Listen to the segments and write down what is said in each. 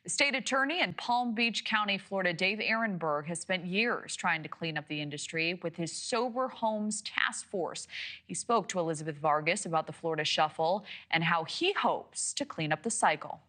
The state attorney in Palm Beach County, Florida, Dave Aronberg, has spent years trying to clean up the industry with his Sober Homes Task Force. He spoke to Elizabeth Vargas about the Florida Shuffle and how he hopes to clean up the cycle.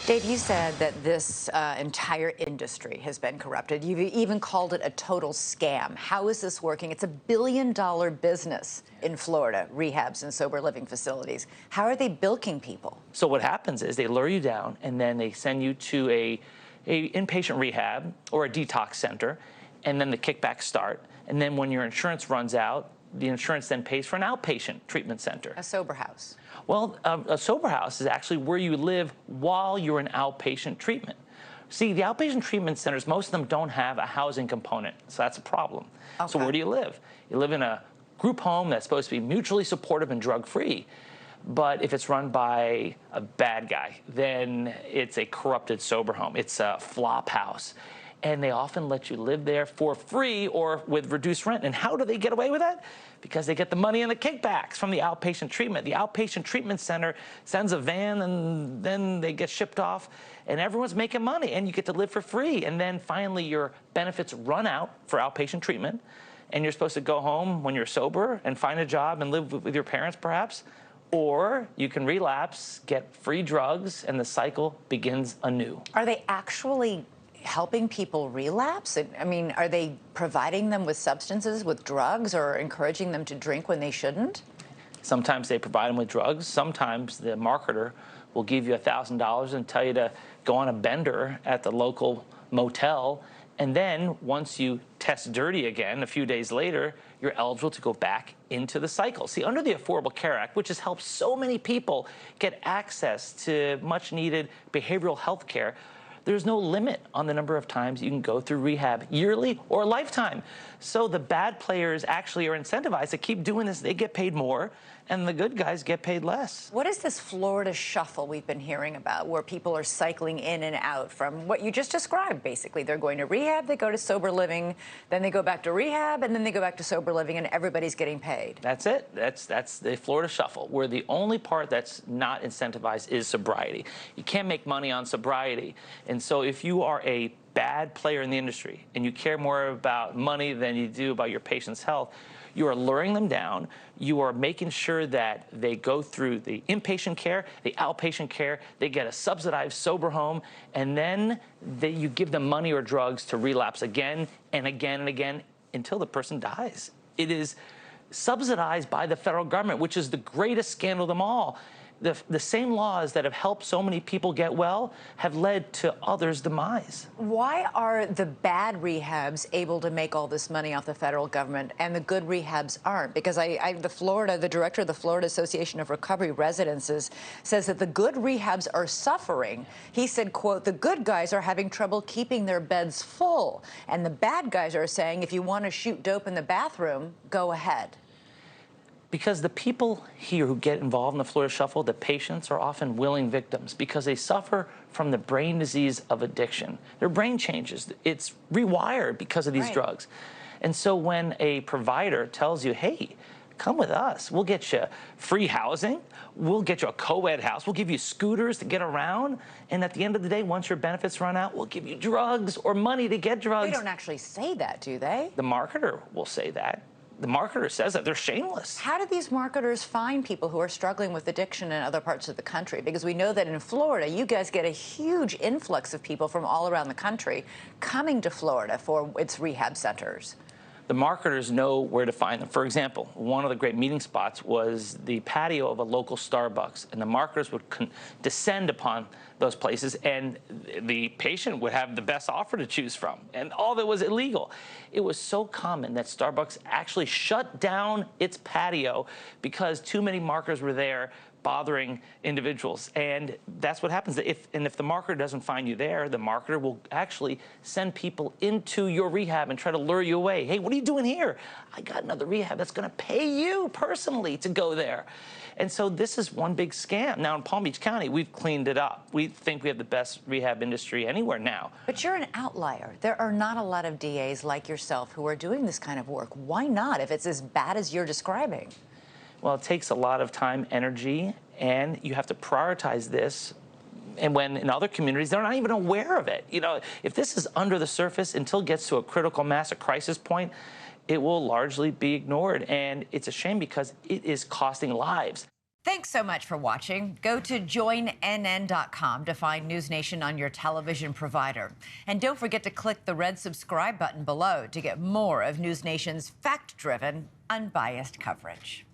Dave, you said that this entire industry has been corrupted. You've even called it a total scam. How is this working? It's $1 billion business in Florida, rehabs and sober living facilities. How are they bilking people? So what happens is they lure you down and then they send you to a inpatient rehab or a detox center, and then the kickbacks start. And then when your insurance runs out, the insurance then pays for an outpatient treatment center. A sober house. Well, a sober house is actually where you live while you're in outpatient treatment. See, the outpatient treatment centers, most of them don't have a housing component, so that's a problem. Okay. So where do you live? You live in a group home that's supposed to be mutually supportive and drug-free. But if it's run by a bad guy, then it's a corrupted sober home. It's a flop house. And they often let you live there for free or with reduced rent. And how do they get away with that? Because they get the money and the kickbacks from the outpatient treatment. The outpatient treatment center sends a van, and then they get shipped off, and everyone's making money, and you get to live for free. And then finally your benefits run out for outpatient treatment, and you're supposed to go home when you're sober and find a job and live with your parents perhaps. Or you can relapse, get free drugs, and the cycle begins anew. Are they actually helping people relapse? I mean, are they providing them with substances, with drugs, or encouraging them to drink when they shouldn't? Sometimes they provide them with drugs. Sometimes the marketer will give you $1,000 and tell you to go on a bender at the local motel. And then once you test dirty again, a few days later, you're eligible to go back into the cycle. See, under the Affordable Care Act, which has helped so many people get access to much needed behavioral health care, there's no limit on the number of times you can go through rehab, yearly or lifetime. So the bad players actually are incentivized to keep doing this. They get paid more, and the good guys get paid less. What is this Florida Shuffle we've been hearing about, where people are cycling in and out from what you just described? Basically, they're going to rehab, they go to sober living, then they go back to rehab, and then they go back to sober living, and everybody's getting paid. That's it. That's the Florida Shuffle, where the only part that's not incentivized is sobriety. You can't make money on sobriety. And so if you are a bad player in the industry and you care more about money than you do about your patient's health, you are luring them down. You are making sure that they go through the inpatient care, the outpatient care, they get a subsidized sober home, and then you give them money or drugs to relapse again and again and again until the person dies. It is subsidized by the federal government, which is the greatest scandal of them all. The same laws that have helped so many people get well have led to others' demise. Why are the bad rehabs able to make all this money off the federal government and the good rehabs aren't? Because the director of the Florida Association of Recovery Residences says that the good rehabs are suffering. He said, quote, "The good guys are having trouble keeping their beds full, and the bad guys are saying, if you want to shoot dope in the bathroom, go ahead." Because the people here who get involved in the Florida Shuffle, the patients, are often willing victims because they suffer from the brain disease of addiction. Their brain changes. It's rewired because of these drugs. And so when a provider tells you, hey, come with us, we'll get you free housing, we'll get you a co-ed house, we'll give you scooters to get around, and at the end of the day, once your benefits run out, we'll give you drugs or money to get drugs. They don't actually say that, do they? The marketer will say that. The marketer says that. They're shameless. How do these marketers find people who are struggling with addiction in other parts of the country? Because we know that in Florida, you guys get a huge influx of people from all around the country coming to Florida for its rehab centers. The marketers know where to find them. For example, one of the great meeting spots was the patio of a local Starbucks, and the marketers would descend upon those places, and the patient would have the best offer to choose from, and all of it was illegal. It was so common that Starbucks actually shut down its patio because too many marketers were there bothering individuals. And that's what happens. If the marketer doesn't find you there, the marketer will actually send people into your rehab and try to lure you away. Hey, what are you doing here? I got another rehab that's going to pay you personally to go there. And so this is one big scam. Now in Palm Beach County, we've cleaned it up. We think we have the best rehab industry anywhere now. But you're an outlier. There are not a lot of DAs like yourself who are doing this kind of work. Why not, if it's as bad as you're describing? Well, it takes a lot of time, energy, and you have to prioritize this And when in other communities, they're not even aware of it. You know, if this is under the surface until it gets to a critical mass, a crisis point, it will largely be ignored. And it's a shame because it is costing lives. Thanks so much for watching. Go to joinnn.com to find NewsNation on your television provider. And don't forget to click the red subscribe button below to get more of NewsNation's fact-driven, unbiased coverage.